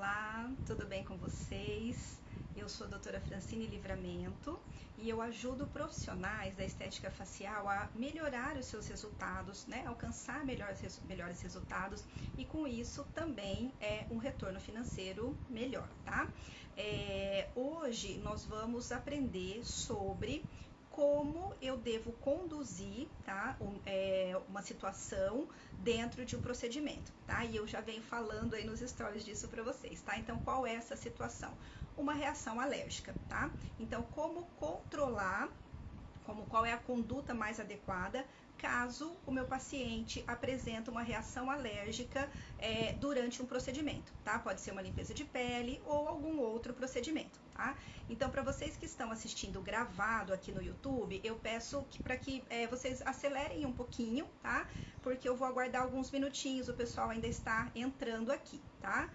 Olá, tudo bem com vocês? Eu sou a doutora Francine Livramento e eu ajudo profissionais da estética facial a melhorar os seus resultados, né? Alcançar melhores resultados e com isso também um retorno financeiro melhor, tá? Hoje nós vamos aprender sobre como eu devo conduzir, tá, uma situação dentro de um procedimento, tá? E eu já venho falando aí nos stories disso para vocês, tá? Então, qual é essa situação? Uma reação alérgica, tá? Então, como controlar, qual é a conduta mais adequada caso o meu paciente apresenta uma reação alérgica durante um procedimento, tá? Pode ser uma limpeza de pele ou algum outro procedimento, tá? Então, para vocês que estão assistindo gravado aqui no YouTube, eu peço para que vocês acelerem um pouquinho, tá? Porque eu vou aguardar alguns minutinhos, o pessoal ainda está entrando aqui, tá?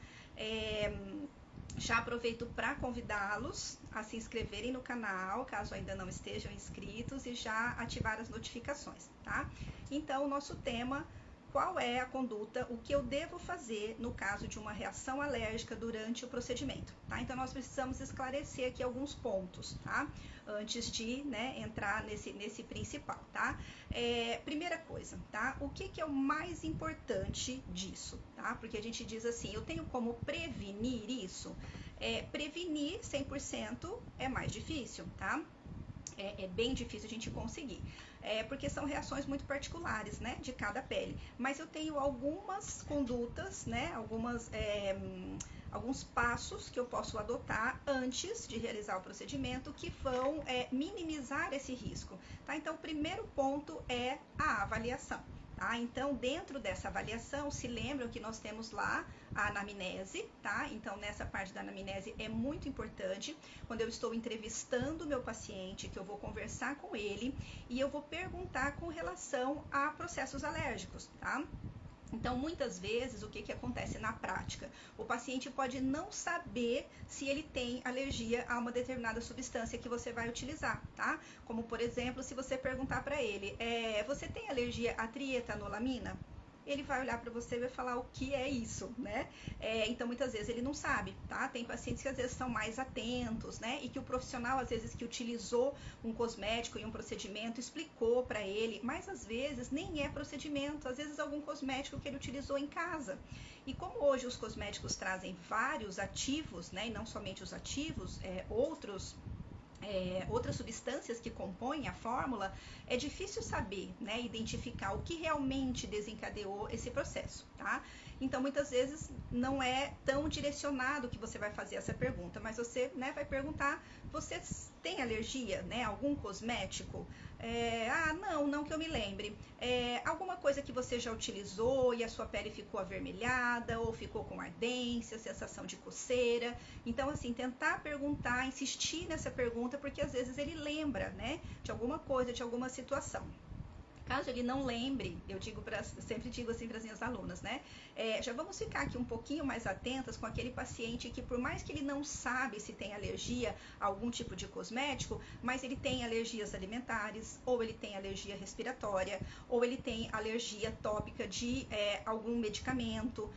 Já aproveito para convidá-los a se inscreverem no canal, caso ainda não estejam inscritos, e já ativar as notificações, tá? Então, o nosso tema, qual é a conduta, o que eu devo fazer no caso de uma reação alérgica durante o procedimento, tá? Então, nós precisamos esclarecer aqui alguns pontos, tá? Antes de, entrar nesse principal, tá? Primeira coisa, tá? O que é o mais importante disso, tá? Porque a gente diz assim, eu tenho como prevenir isso? Prevenir 100% é mais difícil, tá? É bem difícil a gente conseguir, porque são reações muito particulares, né, de cada pele. Mas eu tenho algumas condutas, né, alguns passos que eu posso adotar antes de realizar o procedimento que vão minimizar esse risco, tá? Então, o primeiro ponto é a avaliação. Tá? Então, dentro dessa avaliação, se lembram que nós temos lá a anamnese, tá? Então, nessa parte da anamnese é muito importante, quando eu estou entrevistando o meu paciente, que eu vou conversar com ele e eu vou perguntar com relação a processos alérgicos, tá? Então, muitas vezes, o que acontece na prática? O paciente pode não saber se ele tem alergia a uma determinada substância que você vai utilizar, tá? Como, por exemplo, se você perguntar para ele, você tem alergia à trietanolamina? Ele vai olhar para você e vai falar o que é isso, né? Então, muitas vezes ele não sabe, tá? Tem pacientes que às vezes são mais atentos, né? E que o profissional, às vezes, que utilizou um cosmético em um procedimento, explicou para ele, mas às vezes nem é procedimento, às vezes algum cosmético que ele utilizou em casa. E como hoje os cosméticos trazem vários ativos, né? E não somente os ativos, outras substâncias que compõem a fórmula, é difícil saber, né, identificar o que realmente desencadeou esse processo, tá? Então, muitas vezes não é tão direcionado que você vai fazer essa pergunta, mas você, né, vai perguntar, você tem alergia, né, a algum cosmético? Não que eu me lembre. Alguma coisa que você já utilizou e a sua pele ficou avermelhada ou ficou com ardência, sensação de coceira? Então, assim, tentar perguntar, insistir nessa pergunta, porque às vezes ele lembra, né, de alguma coisa, de alguma situação. Caso ele não lembre, sempre digo assim para as minhas alunas, né? Já vamos ficar aqui um pouquinho mais atentas com aquele paciente que, por mais que ele não sabe se tem alergia a algum tipo de cosmético, mas ele tem alergias alimentares, ou ele tem alergia respiratória, ou ele tem alergia tópica de algum medicamento,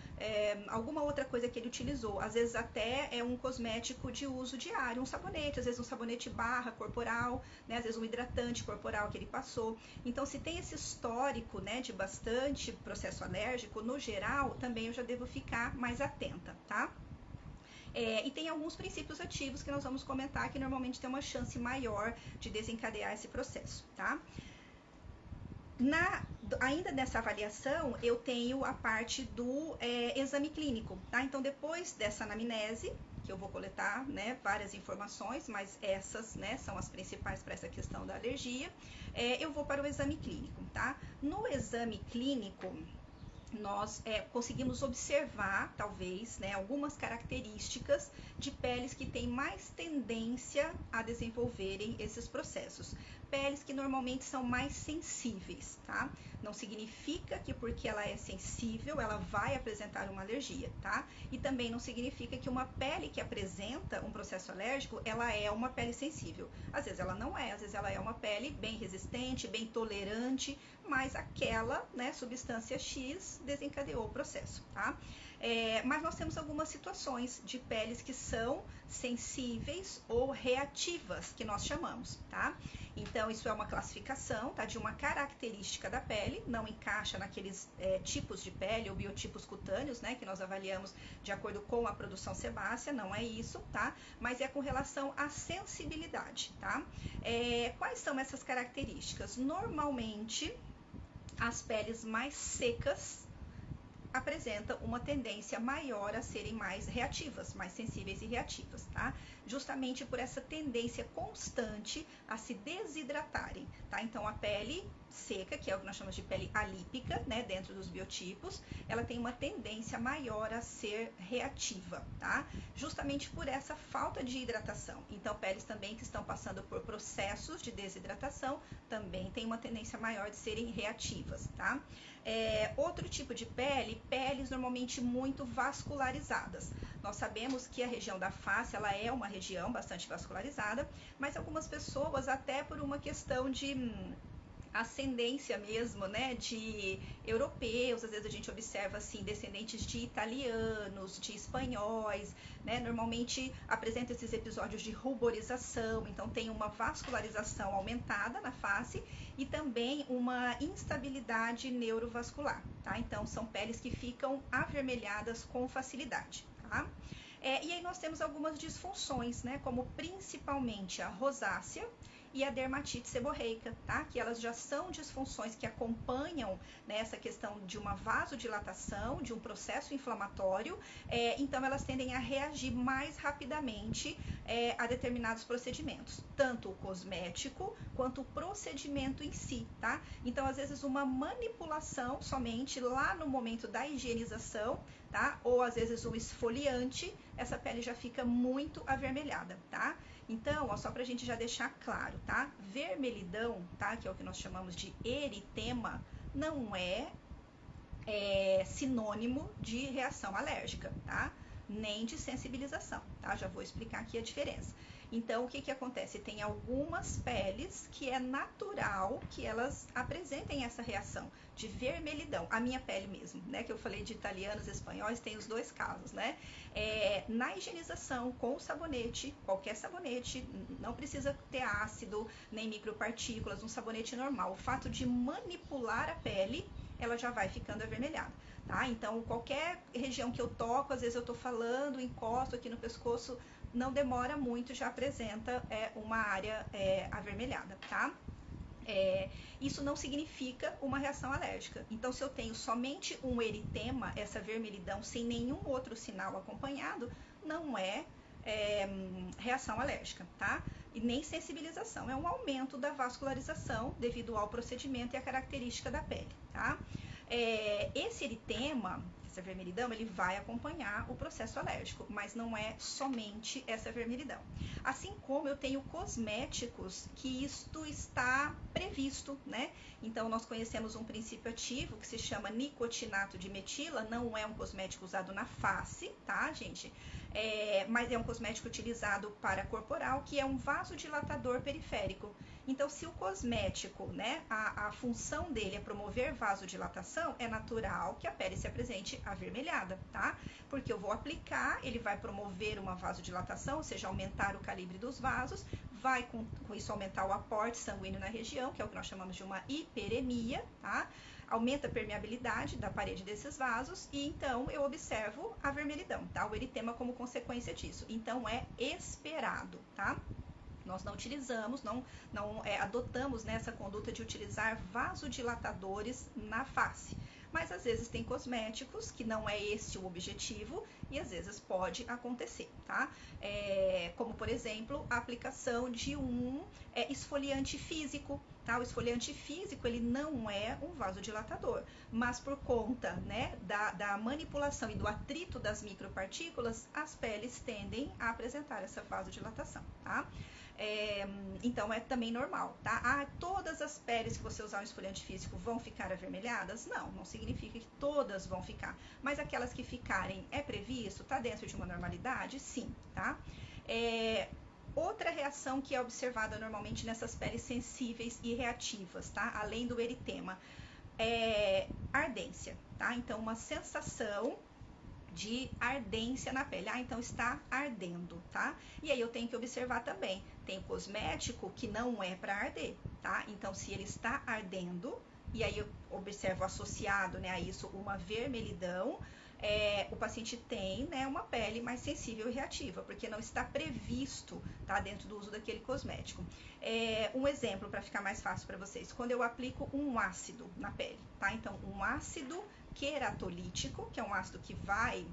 alguma outra coisa que ele utilizou. Às vezes até é um cosmético de uso diário, um sabonete, às vezes um sabonete barra corporal, né? Às vezes um hidratante corporal que ele passou. Então, se tem esse histórico, né, de bastante processo alérgico, no geral, também eu já devo ficar mais atenta, tá? E tem alguns princípios ativos que nós vamos comentar que normalmente tem uma chance maior de desencadear esse processo, tá? Ainda nessa avaliação, eu tenho a parte do exame clínico, tá? Então, depois dessa anamnese, que eu vou coletar, né, várias informações, mas essas, né, são as principais para essa questão da alergia, eu vou para o exame clínico, tá? No exame clínico, nós conseguimos observar, talvez, né, algumas características de peles que têm mais tendência a desenvolverem esses processos. Peles que normalmente são mais sensíveis, tá? Não significa que porque ela é sensível, ela vai apresentar uma alergia, tá? E também não significa que uma pele que apresenta um processo alérgico, ela é uma pele sensível. Às vezes ela não é, às vezes ela é uma pele bem resistente, bem tolerante, mas aquela, né, substância X desencadeou o processo, tá? Mas nós temos algumas situações de peles que são sensíveis ou reativas, que nós chamamos, tá? Então, isso é uma classificação, tá? De uma característica da pele, não encaixa naqueles tipos de pele ou biotipos cutâneos, né? Que nós avaliamos de acordo com a produção sebácea, não é isso, tá? Mas é com relação à sensibilidade, tá? Quais são essas características? Normalmente, as peles mais secas apresentam uma tendência maior a serem mais reativas, mais sensíveis e reativas, tá? Justamente por essa tendência constante a se desidratarem, tá? Então, a pele seca, que é o que nós chamamos de pele alípica, né, dentro dos biotipos, ela tem uma tendência maior a ser reativa, tá? Justamente por essa falta de hidratação. Então, peles também que estão passando por processos de desidratação também tem uma tendência maior de serem reativas, tá? Outro tipo de pele, peles normalmente muito vascularizadas. Nós sabemos que a região da face, ela é uma região bastante vascularizada, mas algumas pessoas, até por uma questão de ascendência mesmo, né, de europeus, às vezes a gente observa assim, descendentes de italianos, de espanhóis, né, normalmente apresenta esses episódios de ruborização, então tem uma vascularização aumentada na face e também uma instabilidade neurovascular, tá? Então são peles que ficam avermelhadas com facilidade, tá? E aí nós temos algumas disfunções, né, como principalmente a rosácea e a dermatite seborreica, tá? Que elas já são disfunções que acompanham, né, essa questão de uma vasodilatação, de um processo inflamatório, então elas tendem a reagir mais rapidamente a determinados procedimentos, tanto o cosmético quanto o procedimento em si, tá? Então, às vezes, uma manipulação somente lá no momento da higienização, tá? Ou às vezes um esfoliante, essa pele já fica muito avermelhada, tá? Então, ó, só pra gente já deixar claro, tá? Vermelhidão, tá? Que é o que nós chamamos de eritema, não é sinônimo de reação alérgica, tá? Nem de sensibilização, tá? Já vou explicar aqui a diferença. Então, o que acontece? Tem algumas peles que é natural que elas apresentem essa reação de vermelhidão. A minha pele mesmo, né? Que eu falei de italianos e espanhóis, tem os dois casos, né? Na higienização com o sabonete, qualquer sabonete, não precisa ter ácido, nem micropartículas, um sabonete normal. O fato de manipular a pele, ela já vai ficando avermelhada, tá? Então, qualquer região que eu toco, às vezes eu tô falando, encosto aqui no pescoço, não demora muito, já apresenta uma área avermelhada, tá? Isso não significa uma reação alérgica. Então, se eu tenho somente um eritema, essa vermelhidão, sem nenhum outro sinal acompanhado, não é reação alérgica, tá? E nem sensibilização, é um aumento da vascularização devido ao procedimento e à característica da pele, tá? Esse eritema, essa vermelhidão, ele vai acompanhar o processo alérgico, mas não é somente essa vermelhidão. Assim como eu tenho cosméticos que isto está previsto, né? Então, nós conhecemos um princípio ativo que se chama nicotinato de metila, não é um cosmético usado na face, tá, gente? Mas é um cosmético utilizado para corporal, que é um vasodilatador periférico. Então, se o cosmético, né, a função dele é promover vasodilatação, é natural que a pele se apresente avermelhada, tá? Porque eu vou aplicar, ele vai promover uma vasodilatação, ou seja, aumentar o calibre dos vasos, vai com isso aumentar o aporte sanguíneo na região, que é o que nós chamamos de uma hiperemia, tá? Aumenta a permeabilidade da parede desses vasos e então eu observo a vermelhidão, tá? O eritema como consequência disso. Então, é esperado, tá? Nós não utilizamos, não adotamos, né, essa conduta de utilizar vasodilatadores na face. Mas às vezes tem cosméticos que não é esse o objetivo e às vezes pode acontecer, tá? Como, por exemplo, a aplicação de um esfoliante físico, tá? O esfoliante físico, ele não é um vasodilatador, mas por conta, né, da manipulação e do atrito das micropartículas, as peles tendem a apresentar essa vasodilatação, tá? Então é também normal, tá? Todas as peles que você usar um esfoliante físico vão ficar avermelhadas? Não significa que todas vão ficar, mas aquelas que ficarem é previsto, tá dentro de uma normalidade? Sim, tá? Outra reação que é observada normalmente nessas peles sensíveis e reativas, tá? Além do eritema, ardência, tá? Então uma sensação de ardência na pele. Ah, então está ardendo, tá? E aí eu tenho que observar também, tem cosmético que não é para arder, tá? Então se ele está ardendo, e aí eu observo associado, né, a isso uma vermelhidão, o paciente tem, né, uma pele mais sensível e reativa, porque não está previsto, tá, dentro do uso daquele cosmético. Um exemplo para ficar mais fácil para vocês, quando eu aplico um ácido na pele, tá? Então, um ácido queratolítico, que é um ácido que vai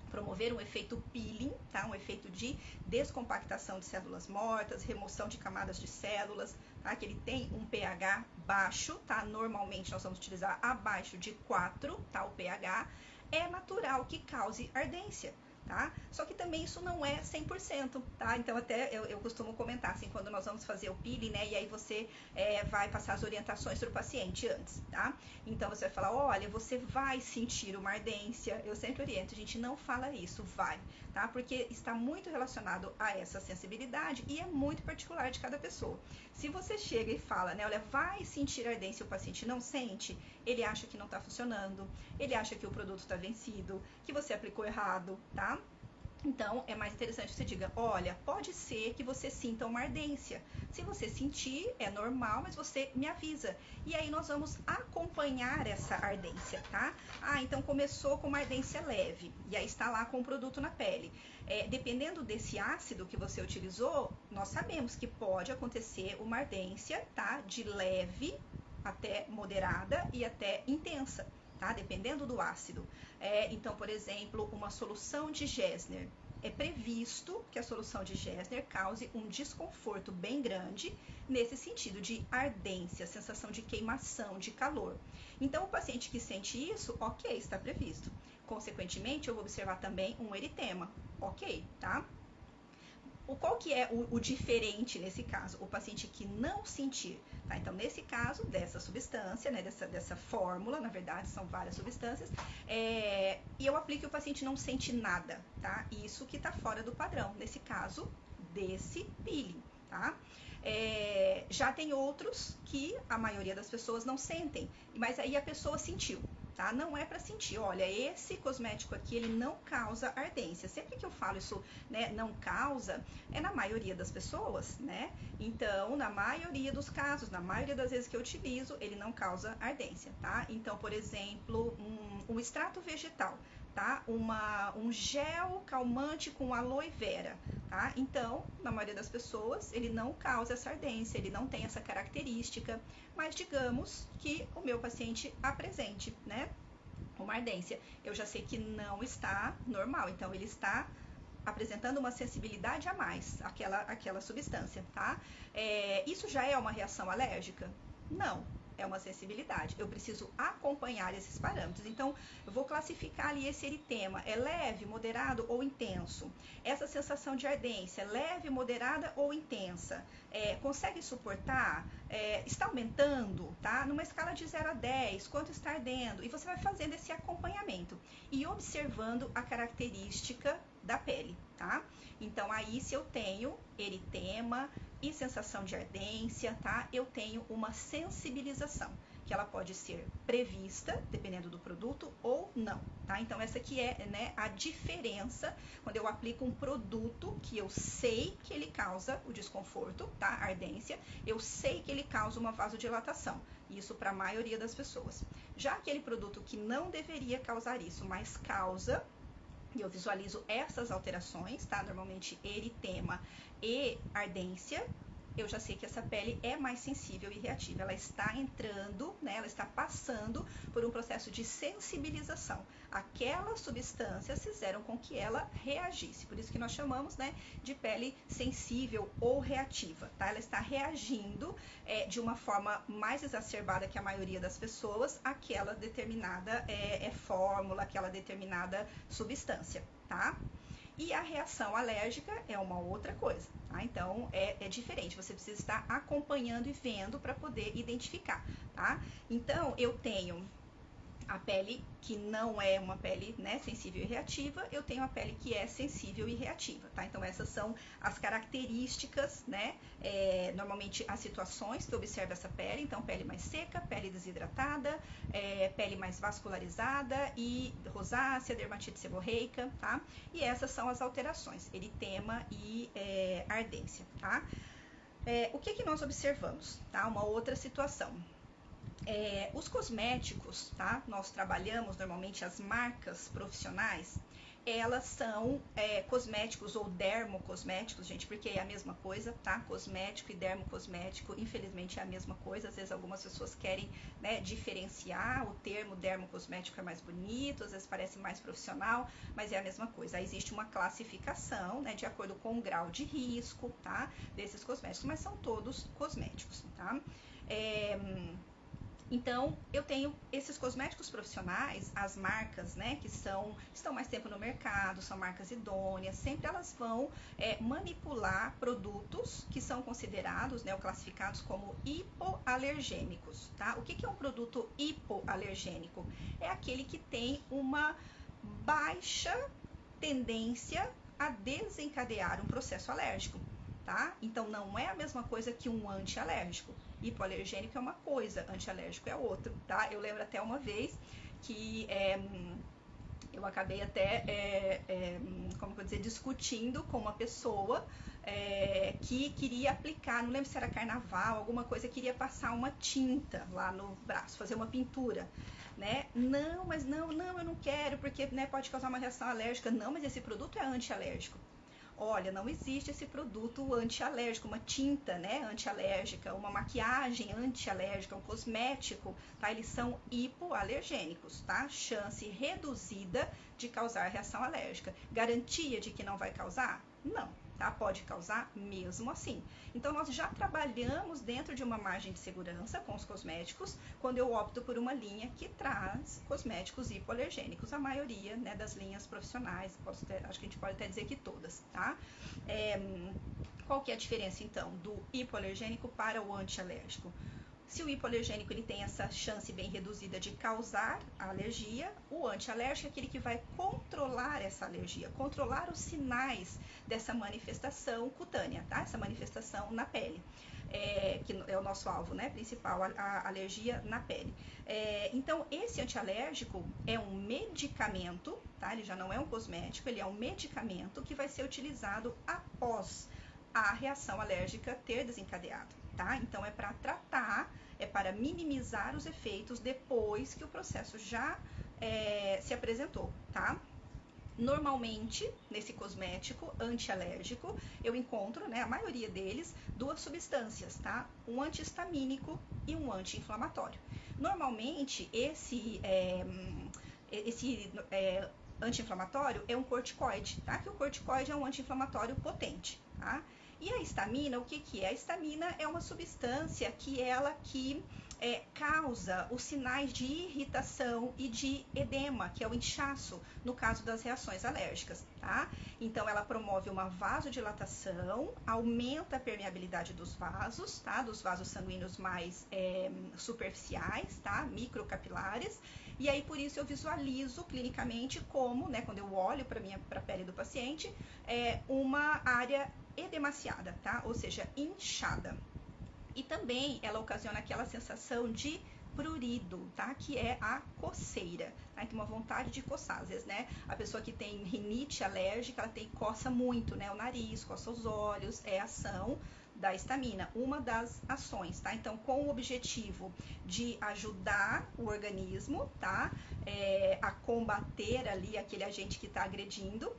promover um efeito peeling, tá? Um efeito de descompactação de células mortas, remoção de camadas de células, tá? Que ele tem um pH baixo, tá? Normalmente nós vamos utilizar abaixo de 4, tá? O pH é natural que cause ardência, tá? Só que também isso não é 100%, tá? Então até eu costumo comentar, assim, quando nós vamos fazer o peeling, né? E aí você vai passar as orientações para o paciente antes, tá? Então você vai falar, olha, você vai sentir uma ardência. Eu sempre oriento, a gente não fala isso, vai, tá? Porque está muito relacionado a essa sensibilidade e é muito particular de cada pessoa. Se você chega e fala, né, olha, vai sentir ardência e o paciente não sente, ele acha que não está funcionando, ele acha que o produto está vencido, que você aplicou errado, tá? Então, é mais interessante que você diga, olha, pode ser que você sinta uma ardência. Se você sentir, é normal, mas você me avisa. E aí nós vamos acompanhar essa ardência, tá? Ah, então começou com uma ardência leve, e aí está lá com o produto na pele. Dependendo desse ácido que você utilizou, nós sabemos que pode acontecer uma ardência, tá? De leve até moderada e até intensa. Tá? Dependendo do ácido. Então, por exemplo, uma solução de Gesner. É previsto que a solução de Gesner cause um desconforto bem grande nesse sentido de ardência, sensação de queimação, de calor. Então, o paciente que sente isso, ok, está previsto. Consequentemente, eu vou observar também um eritema, ok, tá? Qual que é o diferente nesse caso? O paciente que não sentir, tá? Então, nesse caso, dessa substância, né, dessa fórmula, na verdade, são várias substâncias, e eu aplico e o paciente não sente nada, tá? Isso que tá fora do padrão, nesse caso, desse peeling, tá? Já tem outros que a maioria das pessoas não sentem, mas aí a pessoa sentiu. Tá? Não é para sentir, olha, esse cosmético aqui, ele não causa ardência. Sempre que eu falo isso, né, não causa, é na maioria das pessoas, né? Então, na maioria dos casos, na maioria das vezes que eu utilizo, ele não causa ardência, tá? Então, por exemplo, um extrato vegetal, tá? Um gel calmante com aloe vera, tá? Então, na maioria das pessoas, ele não causa essa ardência, ele não tem essa característica, mas digamos que o meu paciente apresente, né, uma ardência. Eu já sei que não está normal, então ele está apresentando uma sensibilidade a mais àquela substância, tá? Isso já é uma reação alérgica? Não. É uma sensibilidade. Eu preciso acompanhar esses parâmetros. Então, eu vou classificar ali esse eritema. É leve, moderado ou intenso? Essa sensação de ardência, é leve, moderada ou intensa? Consegue suportar? Está aumentando? Tá? Numa escala de 0 a 10, quanto está ardendo? E você vai fazendo esse acompanhamento e observando a característica da pele, tá? Então, aí, se eu tenho eritema e sensação de ardência, tá? Eu tenho uma sensibilização, que ela pode ser prevista, dependendo do produto, ou não, tá? Então, essa aqui é, né, a diferença quando eu aplico um produto que eu sei que ele causa o desconforto, tá? Ardência, eu sei que ele causa uma vasodilatação. Isso para a maioria das pessoas. Já aquele produto que não deveria causar isso, mas causa, e eu visualizo essas alterações, tá? Normalmente eritema e ardência, eu já sei que essa pele é mais sensível e reativa. Ela está entrando, né? Ela está passando por um processo de sensibilização. Aquelas substâncias fizeram com que ela reagisse. Por isso que nós chamamos, né, de pele sensível ou reativa, tá? Ela está reagindo de uma forma mais exacerbada que a maioria das pessoas àquela determinada fórmula, aquela determinada substância, tá? E a reação alérgica é uma outra coisa, tá? Então, é diferente, você precisa estar acompanhando e vendo para poder identificar, tá? Então, eu tenho a pele que não é uma pele, né, sensível e reativa, eu tenho a pele que é sensível e reativa, tá? Então essas são as características, né, normalmente as situações que eu observo essa pele. Então pele mais seca, pele desidratada, pele mais vascularizada e rosácea, dermatite seborreica, tá? E essas são as alterações, eritema e ardência, tá? O que nós observamos, tá? Uma outra situação. Os cosméticos, tá? Nós trabalhamos normalmente as marcas profissionais, elas são cosméticos ou dermocosméticos, gente, porque é a mesma coisa, tá? Cosmético e dermocosmético, infelizmente é a mesma coisa. Às vezes algumas pessoas querem, né, diferenciar, o termo dermocosmético é mais bonito, às vezes parece mais profissional, mas é a mesma coisa. Aí existe uma classificação, né, de acordo com o grau de risco, tá? Desses cosméticos, mas são todos cosméticos, tá? Então, eu tenho esses cosméticos profissionais, as marcas, né, que estão mais tempo no mercado, são marcas idôneas, sempre elas vão manipular produtos que são considerados, né, ou classificados como hipoalergênicos, tá? O que é um produto hipoalergênico? É aquele que tem uma baixa tendência a desencadear um processo alérgico, tá? Então, não é a mesma coisa que um antialérgico. Hipoalergênico é uma coisa, antialérgico é outra, tá? Eu lembro até uma vez que eu acabei até, como eu vou dizer, discutindo com uma pessoa que queria aplicar, não lembro se era carnaval, alguma coisa, queria passar uma tinta lá no braço, fazer uma pintura, né? Não, mas não, eu não quero, porque, né, pode causar uma reação alérgica. Não, mas esse produto é antialérgico. Olha, não existe esse produto antialérgico, uma tinta, né, antialérgica, uma maquiagem antialérgica, um cosmético, tá? Eles são hipoalergênicos, tá? Chance reduzida de causar reação alérgica. Garantia de que não vai causar? Não, tá? Pode causar mesmo assim. Então, nós já trabalhamos dentro de uma margem de segurança com os cosméticos, quando eu opto por uma linha que traz cosméticos hipoalergênicos, a maioria, né, das linhas profissionais, acho que a gente pode até dizer que todas, tá? Qual que é a diferença, então, do hipoalergênico para o antialérgico? Se o hipoalergênico ele tem essa chance bem reduzida de causar a alergia, o antialérgico é aquele que vai controlar essa alergia, controlar os sinais dessa manifestação cutânea, tá? Essa manifestação na pele, que é o nosso alvo, né, principal, a alergia na pele. Então, esse antialérgico é um medicamento, tá? Ele já não é um cosmético, ele é um medicamento que vai ser utilizado após a reação alérgica ter desencadeado, tá? Então, é para tratar, é para minimizar os efeitos depois que o processo já se apresentou, tá? Normalmente, nesse cosmético antialérgico, eu encontro, né, a maioria deles, duas substâncias, tá? Um antihistamínico e um anti-inflamatório. Normalmente, esse anti-inflamatório é um corticoide, tá? Que o corticoide é um anti-inflamatório potente, tá? E a histamina, o que é? A histamina é uma substância que causa os sinais de irritação e de edema, que é o inchaço, no caso das reações alérgicas, tá? Então, ela promove uma vasodilatação, aumenta a permeabilidade dos vasos, tá? Dos vasos sanguíneos mais superficiais, tá? Microcapilares. E aí, por isso, eu visualizo clinicamente como, né, quando eu olho para a pele do paciente, uma área edemaciada, tá? Ou seja, inchada. E também ela ocasiona aquela sensação de prurido, tá? Que é a coceira, tá? Tem uma vontade de coçar, às vezes, né? A pessoa que tem rinite alérgica, ela coça muito, né? O nariz, coça os olhos, é ação da histamina, uma das ações, tá? Então, com o objetivo de ajudar o organismo, tá? A combater ali aquele agente que está agredindo,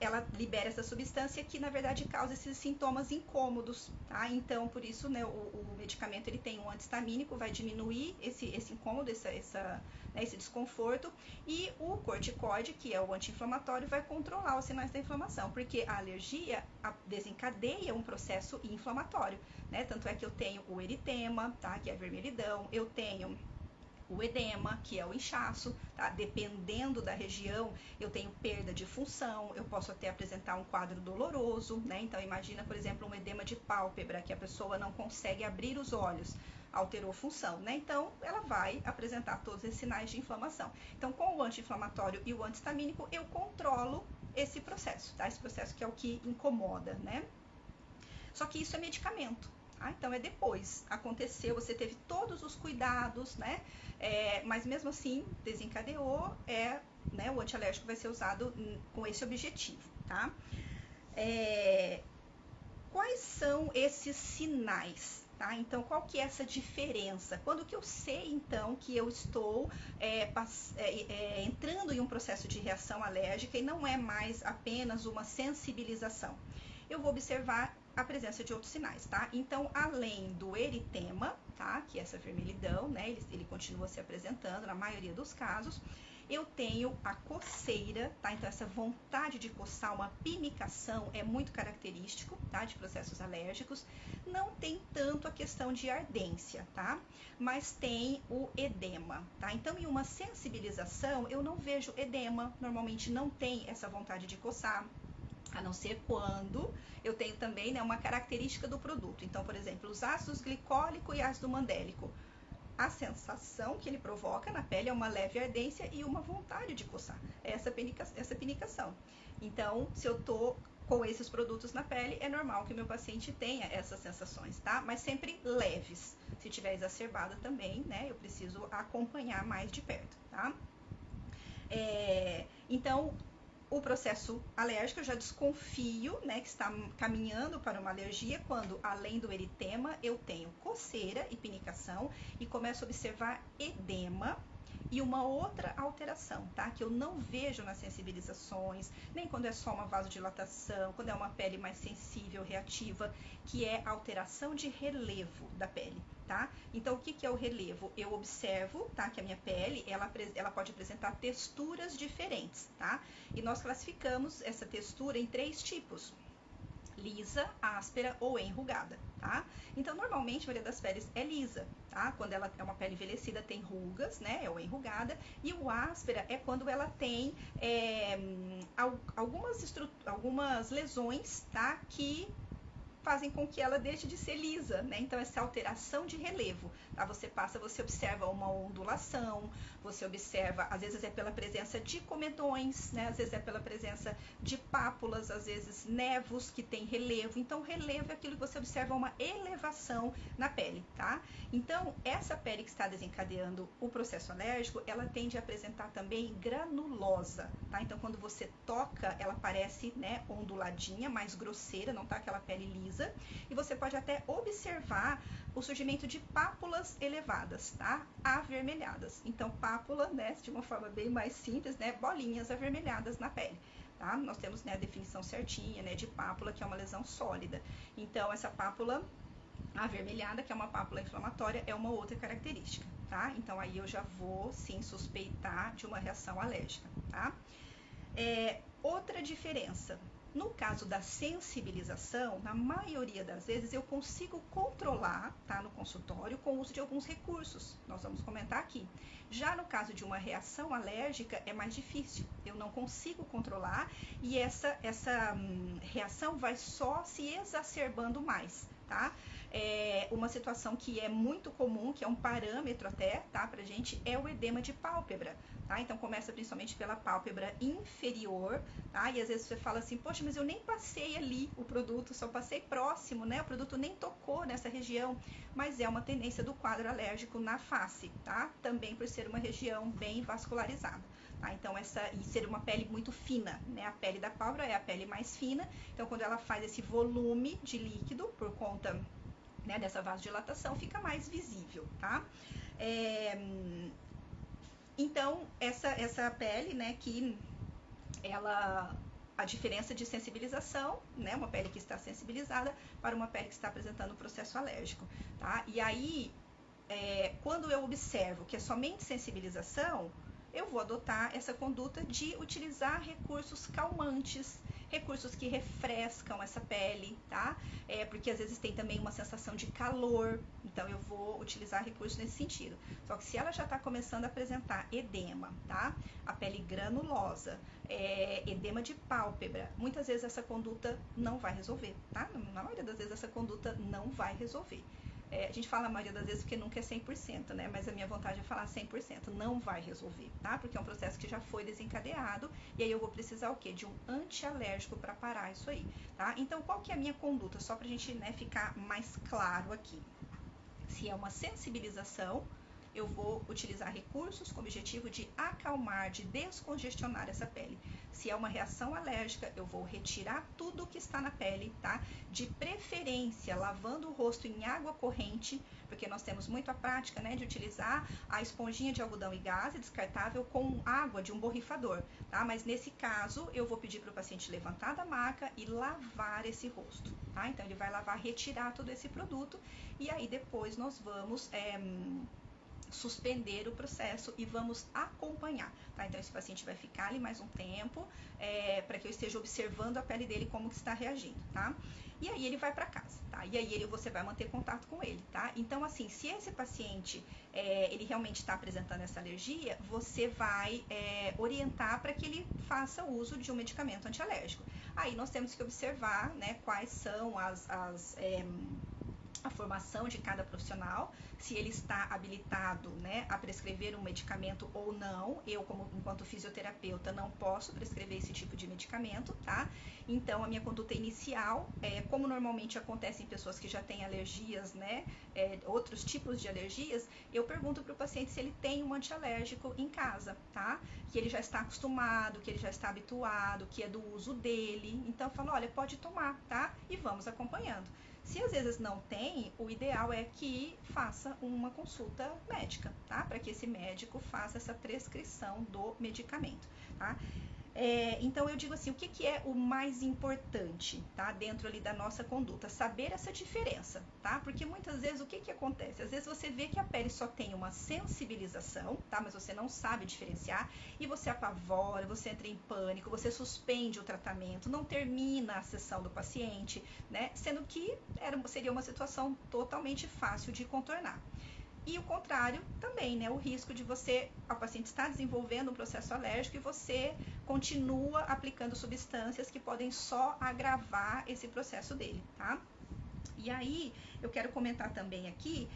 ela libera essa substância que na verdade causa esses sintomas incômodos, tá? Então, por isso, né, o medicamento ele tem um antihistamínico, vai diminuir esse incômodo, esse desconforto, e o corticoide, que é o anti-inflamatório, vai controlar os sinais da inflamação, porque a alergia desencadeia um processo inflamatório, né? Tanto é que eu tenho o eritema, tá? Que é a vermelhidão, eu tenho o edema, que é o inchaço, tá? Dependendo da região, eu tenho perda de função, eu posso até apresentar um quadro doloroso, né? Então, imagina, por exemplo, um edema de pálpebra, que a pessoa não consegue abrir os olhos. alterou função, né? Então, ela vai apresentar todos esses sinais de inflamação. Então, com o anti-inflamatório e o anti-histamínico, eu controlo esse processo, tá? Esse processo que é o que incomoda, né? Só que isso é medicamento. Então é depois, aconteceu, você teve todos os cuidados, né? Mas mesmo assim, desencadeou, né, o antialérgico vai ser usado com esse objetivo, tá? Quais são esses sinais? Tá? Então, qual que é essa diferença? Quando que eu sei, então, que eu estou entrando em um processo de reação alérgica e não é mais apenas uma sensibilização? Eu vou observar a presença de outros sinais, tá? Então, além do eritema, tá? Que é essa vermelhidão, né? Ele continua se apresentando na maioria dos casos. Eu tenho a coceira, tá? Então, essa vontade de coçar, uma pinicação é muito característico, tá? De processos alérgicos. Não tem tanto a questão de ardência, tá? Mas tem o edema, tá? Então, em uma sensibilização, eu não vejo edema. Normalmente não tem essa vontade de coçar, a não ser quando eu tenho também, né, uma característica do produto. Então, por exemplo, os ácidos glicólico e ácido mandélico. A sensação que ele provoca na pele é uma leve ardência e uma vontade de coçar. Essa pinicação. Então, se eu tô com esses produtos na pele, é normal que o meu paciente tenha essas sensações, tá? Mas sempre leves. Se tiver exacerbada também, né, eu preciso acompanhar mais de perto, tá? Então, o processo alérgico eu já desconfio, né, que está caminhando para uma alergia quando, além do eritema, eu tenho coceira e pinicação e começo a observar edema e uma outra alteração, tá? Que eu não vejo nas sensibilizações, nem quando é só uma vasodilatação, quando é uma pele mais sensível, reativa, que é a alteração de relevo da pele, tá? Então, o que é o relevo? Eu observo, tá? Que a minha pele, ela pode apresentar texturas diferentes, tá? E nós classificamos essa textura em 3 tipos: lisa, áspera ou enrugada, tá? Então, normalmente, a maioria das peles é lisa, tá? Quando ela é uma pele envelhecida, tem rugas, né? É o enrugada. E o áspera é quando ela tem algumas lesões, tá? Que fazem com que ela deixe de ser lisa, né? Então, essa alteração de relevo, tá? Você observa uma ondulação, você observa, às vezes é pela presença de comedões, né? Às vezes é pela presença de pápulas, às vezes nevos que tem relevo. Então, relevo é aquilo que você observa uma elevação na pele, tá? Então, essa pele que está desencadeando o processo alérgico, ela tende a apresentar também granulosa, tá? Então, quando você toca, ela parece, né, onduladinha, mais grosseira, não tá aquela pele lisa. E você pode até observar o surgimento de pápulas elevadas, tá? Avermelhadas. Então, pápula, né, de uma forma bem mais simples, né, bolinhas avermelhadas na pele, tá? Nós temos, né, a definição certinha, né, de pápula, que é uma lesão sólida. Então, essa pápula avermelhada, que é uma pápula inflamatória, é uma outra característica, tá? Então, aí eu já vou, sim, suspeitar de uma reação alérgica, tá? Outra diferença. No caso da sensibilização, na maioria das vezes eu consigo controlar, tá, no consultório com o uso de alguns recursos. Nós vamos comentar aqui. Já no caso de uma reação alérgica é mais difícil. Eu não consigo controlar e essa reação vai só se exacerbando mais, tá? Uma situação que é muito comum, que é um parâmetro até, tá, pra gente, é o edema de pálpebra, tá? Então, começa principalmente pela pálpebra inferior, tá? E às vezes você fala assim, poxa, mas eu nem passei ali o produto, só passei próximo, né? O produto nem tocou nessa região, mas é uma tendência do quadro alérgico na face, tá? Também por ser uma região bem vascularizada. Tá? Então, e ser uma pele muito fina, né? A pele da pálpebra é a pele mais fina, então quando ela faz esse volume de líquido, por conta, né, dessa vasodilatação, fica mais visível, tá? Então, essa pele, né, que a diferença de sensibilização, né, uma pele que está sensibilizada para uma pele que está apresentando processo alérgico, tá? E aí, quando eu observo que é somente sensibilização, eu vou adotar essa conduta de utilizar recursos calmantes, recursos que refrescam essa pele, tá? Porque às vezes tem também uma sensação de calor, então eu vou utilizar recursos nesse sentido. Só que se ela já está começando a apresentar edema, tá? A pele granulosa, edema de pálpebra, muitas vezes essa conduta não vai resolver, tá? Na maioria das vezes essa conduta não vai resolver. a gente fala a maioria das vezes porque nunca é 100%, né? Mas a minha vontade é falar 100%. Não vai resolver, tá? Porque é um processo que já foi desencadeado e aí eu vou precisar o quê? De um antialérgico para parar isso aí, tá? Então, qual que é a minha conduta? Só pra gente, né, ficar mais claro aqui. Se é uma sensibilização, eu vou utilizar recursos com o objetivo de acalmar, de descongestionar essa pele. Se é uma reação alérgica, eu vou retirar tudo que está na pele, tá? De preferência, lavando o rosto em água corrente, porque nós temos muito a prática, né, de utilizar a esponjinha de algodão e gás descartável com água de um borrifador, tá? Mas nesse caso, eu vou pedir para o paciente levantar da maca e lavar esse rosto, tá? Então, ele vai lavar, retirar todo esse produto e aí depois nós vamos suspender o processo e vamos acompanhar, tá? Então esse paciente vai ficar ali mais um tempo, para que eu esteja observando a pele dele como que está reagindo, tá? E aí ele vai para casa, tá? E aí você vai manter contato com ele, tá? Então assim, se esse paciente ele realmente está apresentando essa alergia, você vai orientar para que ele faça uso de um medicamento antialérgico. Aí nós temos que observar, né, quais são a formação de cada profissional, se ele está habilitado, né, a prescrever um medicamento ou não. Eu, enquanto fisioterapeuta, não posso prescrever esse tipo de medicamento, tá? Então, a minha conduta inicial, como normalmente acontece em pessoas que já têm alergias, né, outros tipos de alergias, eu pergunto para o paciente se ele tem um antialérgico em casa, tá? Que ele já está acostumado, que ele já está habituado, que é do uso dele. Então, eu falo, olha, pode tomar, tá? E vamos acompanhando. Se às vezes não tem, o ideal é que faça uma consulta médica, tá? Para que esse médico faça essa prescrição do medicamento, tá? Então eu digo assim, o que é o mais importante, tá? Dentro ali da nossa conduta, saber essa diferença, tá? Porque muitas vezes o que acontece? Às vezes você vê que a pele só tem uma sensibilização, tá? Mas você não sabe diferenciar e você apavora, você entra em pânico, você suspende o tratamento, não termina a sessão do paciente, né? Sendo que seria uma situação totalmente fácil de contornar. E o contrário também, né? O risco de o paciente estar desenvolvendo um processo alérgico e você continua aplicando substâncias que podem só agravar esse processo dele, tá? E aí, eu quero comentar também aqui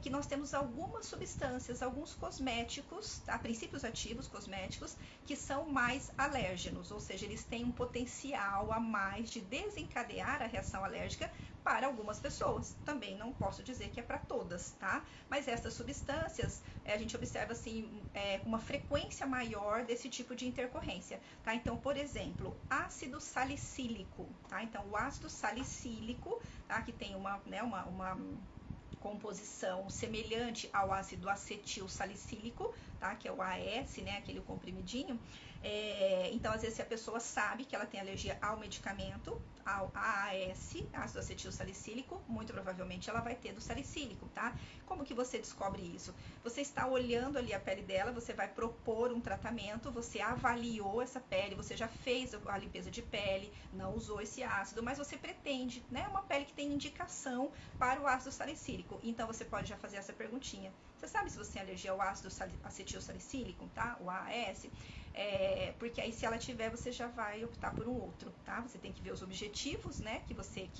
que nós temos algumas substâncias, alguns cosméticos, tá? Princípios ativos cosméticos, que são mais alérgenos, ou seja, eles têm um potencial a mais de desencadear a reação alérgica para algumas pessoas. Também não posso dizer que é para todas, tá? Mas essas substâncias, a gente observa assim, uma frequência maior desse tipo de intercorrência, tá? Então, por exemplo, ácido salicílico, tá? Então, o ácido salicílico, tá? Que tem uma composição semelhante ao ácido acetil salicílico, tá? Que é o AS, né? Aquele comprimidinho. Então, às vezes, se a pessoa sabe que ela tem alergia ao medicamento, ao AAS, ácido acetil salicílico, muito provavelmente ela vai ter do salicílico, tá? Como que você descobre isso? Você está olhando ali a pele dela, você vai propor um tratamento, você avaliou essa pele, você já fez a limpeza de pele, não usou esse ácido, mas você pretende, né? Uma pele que tem indicação para o ácido salicílico. Então, você pode já fazer essa perguntinha. Você sabe se você tem alergia ao ácido acetil salicílico, tá? O AAS? Porque aí se ela tiver, você já vai optar por um outro, tá? Você tem que ver os objetivos, né, que você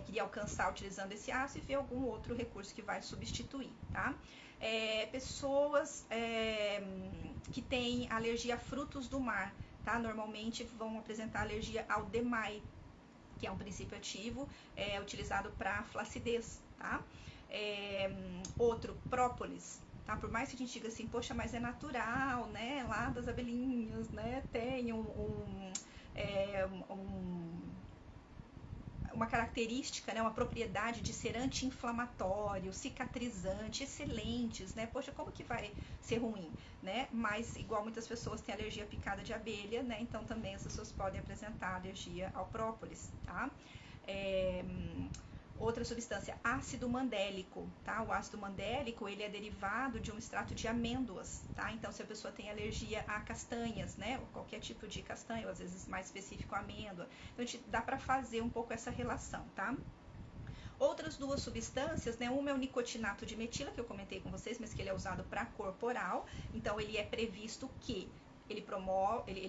queria alcançar utilizando esse ácido e ver algum outro recurso que vai substituir, tá? Pessoas que têm alergia a frutos do mar, tá? Normalmente vão apresentar alergia ao DMAI, que é um princípio ativo utilizado para flacidez, tá? Outro, própolis. Tá? Por mais que a gente diga assim, poxa, mas é natural, né? Lá das abelhinhas, né? Tem uma característica, né? Uma propriedade de ser anti-inflamatório, cicatrizante, excelentes, né? Poxa, como que vai ser ruim, né? Mas, igual muitas pessoas têm alergia à picada de abelha, né? Então, também as pessoas podem apresentar alergia ao própolis, tá? Outra substância, ácido mandélico, tá? O ácido mandélico, ele é derivado de um extrato de amêndoas, tá? Então, se a pessoa tem alergia a castanhas, né? Ou qualquer tipo de castanha, ou às vezes mais específico a amêndoa. Então, dá para fazer um pouco essa relação, tá? Outras duas substâncias, né? Uma é o nicotinato de metila, que eu comentei com vocês, mas que ele é usado para corporal. Então, ele é previsto que ele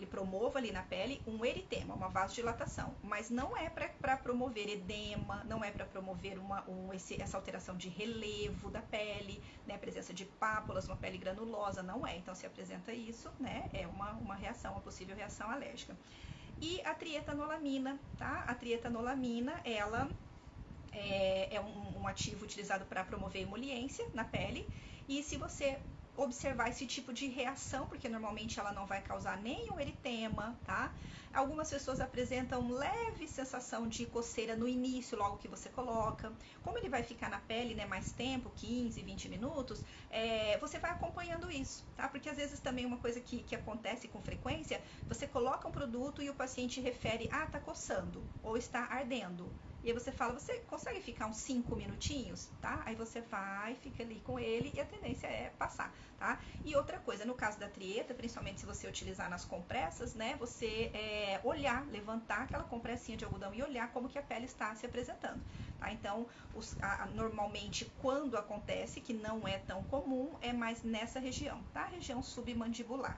promova ali na pele um eritema, uma vasodilatação, mas não é para promover edema, não é para promover essa alteração de relevo da pele, né, presença de pápulas, uma pele granulosa, não é. Então, se apresenta isso, né, é uma reação, uma possível reação alérgica. E a trietanolamina, tá? A trietanolamina, ela é um ativo utilizado para promover emoliência na pele, e se você observar esse tipo de reação, porque normalmente ela não vai causar nenhum eritema, tá? Algumas pessoas apresentam leve sensação de coceira no início, logo que você coloca. Como ele vai ficar na pele, né, mais tempo, 15, 20 minutos, você vai acompanhando isso, tá? Porque às vezes também uma coisa que acontece com frequência, você coloca um produto e o paciente refere, tá coçando, ou está ardendo. E aí você fala, você consegue ficar uns 5 minutinhos, tá? Aí você vai, fica ali com ele e a tendência é passar, tá? E outra coisa, no caso da trieta, principalmente se você utilizar nas compressas, né? Você olhar, levantar aquela compressinha de algodão e olhar como que a pele está se apresentando, tá? Então, normalmente quando acontece, que não é tão comum, é mais nessa região, tá? Região submandibular.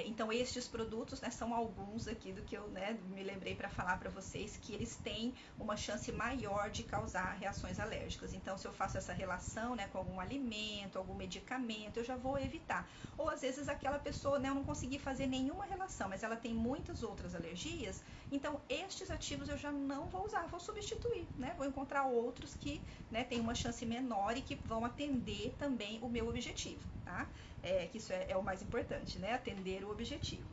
Então estes produtos, né, são alguns aqui do que eu, né, me lembrei para falar para vocês, que eles têm uma chance maior de causar reações alérgicas. Então, se eu faço essa relação, né, com algum alimento, algum medicamento, eu já vou evitar. Ou às vezes aquela pessoa, né, eu não consegui fazer nenhuma relação, mas ela tem muitas outras alergias, então estes ativos eu já não vou usar, vou substituir, né, vou encontrar outros que, né, têm uma chance menor e que vão atender também o meu objetivo, tá? Que isso é o mais importante, né? Atender o objetivo.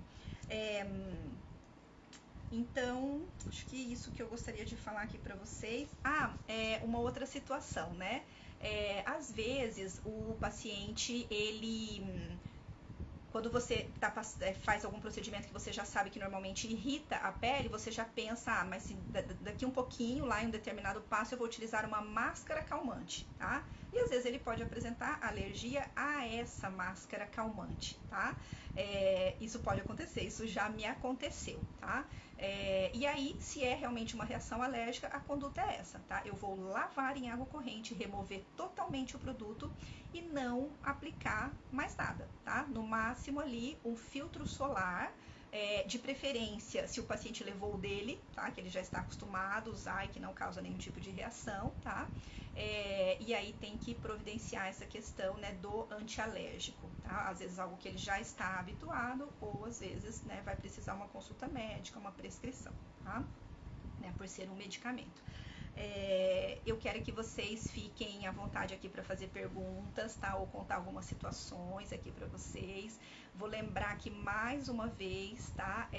Então, acho que isso que eu gostaria de falar aqui para vocês. Uma outra situação, né? Às vezes, o paciente, quando você faz algum procedimento que você já sabe que normalmente irrita a pele, você já pensa, mas se daqui um pouquinho, lá em um determinado passo, eu vou utilizar uma máscara calmante, tá? E às vezes ele pode apresentar alergia a essa máscara calmante, tá? Isso pode acontecer, isso já me aconteceu, tá? E aí, se é realmente uma reação alérgica, a conduta é essa, tá? Eu vou lavar em água corrente, remover totalmente o produto e não aplicar mais nada, tá? No máximo ali um filtro solar, de preferência, se o paciente levou o dele, tá? Que ele já está acostumado a usar e que não causa nenhum tipo de reação, tá? E aí tem que providenciar essa questão, né, do antialérgico, tá? Às vezes algo que ele já está habituado, ou às vezes, né, vai precisar uma consulta médica, uma prescrição, tá? Né, por ser um medicamento. Eu quero que vocês fiquem à vontade aqui para fazer perguntas, tá? Ou contar algumas situações aqui para vocês. Vou lembrar aqui mais uma vez, tá?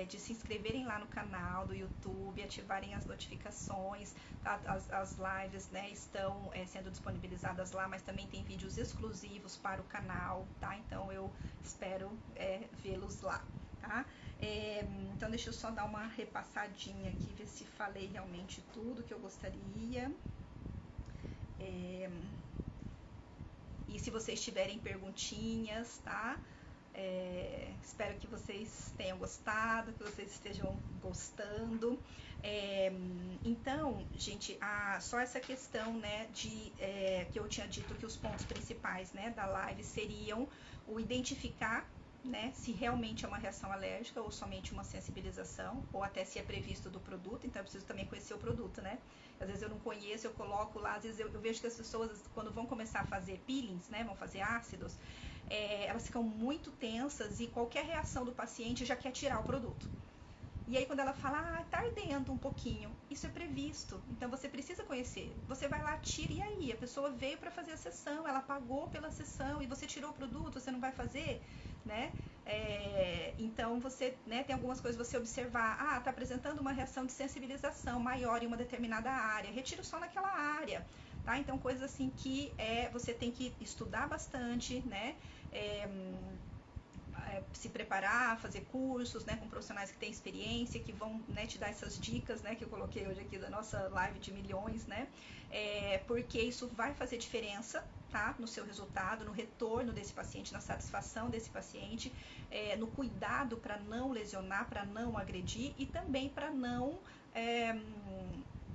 De se inscreverem lá no canal do YouTube, ativarem as notificações, tá? As lives, né, estão sendo disponibilizadas lá, mas também tem vídeos exclusivos para o canal, tá? Então eu espero vê-los lá, tá? Então deixa eu só dar uma repassadinha aqui, ver se falei realmente tudo que eu gostaria. E se vocês tiverem perguntinhas, tá? Espero que vocês tenham gostado, que vocês estejam gostando. Então, gente, só essa questão, né, que eu tinha dito que os pontos principais, né, da live seriam o identificar, né, se realmente é uma reação alérgica ou somente uma sensibilização, ou até se é previsto do produto. Então eu preciso também conhecer o produto, né? Às vezes eu não conheço, eu coloco lá, às vezes eu vejo que as pessoas, quando vão começar a fazer peelings, né, vão fazer ácidos, elas ficam muito tensas e qualquer reação do paciente já quer tirar o produto. E aí quando ela fala, tá ardendo um pouquinho, isso é previsto, então você precisa conhecer. Você vai lá, tira, e aí? A pessoa veio para fazer a sessão, ela pagou pela sessão e você tirou o produto, você não vai fazer, né? Então você, né, tem algumas coisas você observar, tá apresentando uma reação de sensibilização maior em uma determinada área, retiro só naquela área, tá? Então coisas assim que você tem que estudar bastante, né? Se preparar, fazer cursos, né, com profissionais que têm experiência, que vão, né, te dar essas dicas, né, que eu coloquei hoje aqui da nossa live de milhões, né, porque isso vai fazer diferença, tá, no seu resultado, no retorno desse paciente, na satisfação desse paciente, no cuidado para não lesionar, para não agredir e também para não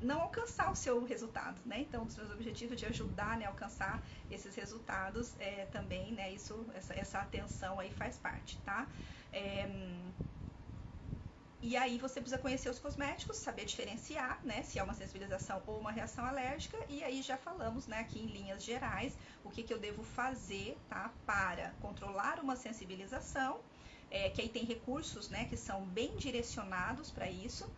não alcançar o seu resultado, né? Então, um dos meus objetivos é de ajudar, né, a alcançar esses resultados também, né? Essa atenção aí faz parte, tá? E aí você precisa conhecer os cosméticos, saber diferenciar, né, se é uma sensibilização ou uma reação alérgica. E aí já falamos, né, aqui em linhas gerais, o que eu devo fazer, tá, para controlar uma sensibilização, que aí tem recursos, né, que são bem direcionados para isso.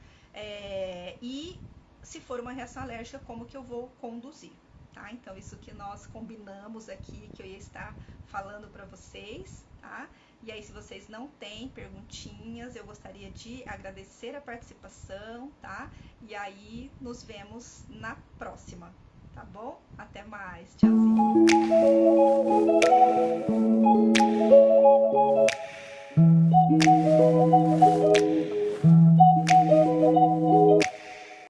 E se for uma reação alérgica, como que eu vou conduzir, tá? Então isso que nós combinamos aqui, que eu ia estar falando para vocês, tá? E aí, se vocês não têm perguntinhas, eu gostaria de agradecer a participação, tá? E aí, nos vemos na próxima, tá bom? Até mais, tchauzinho!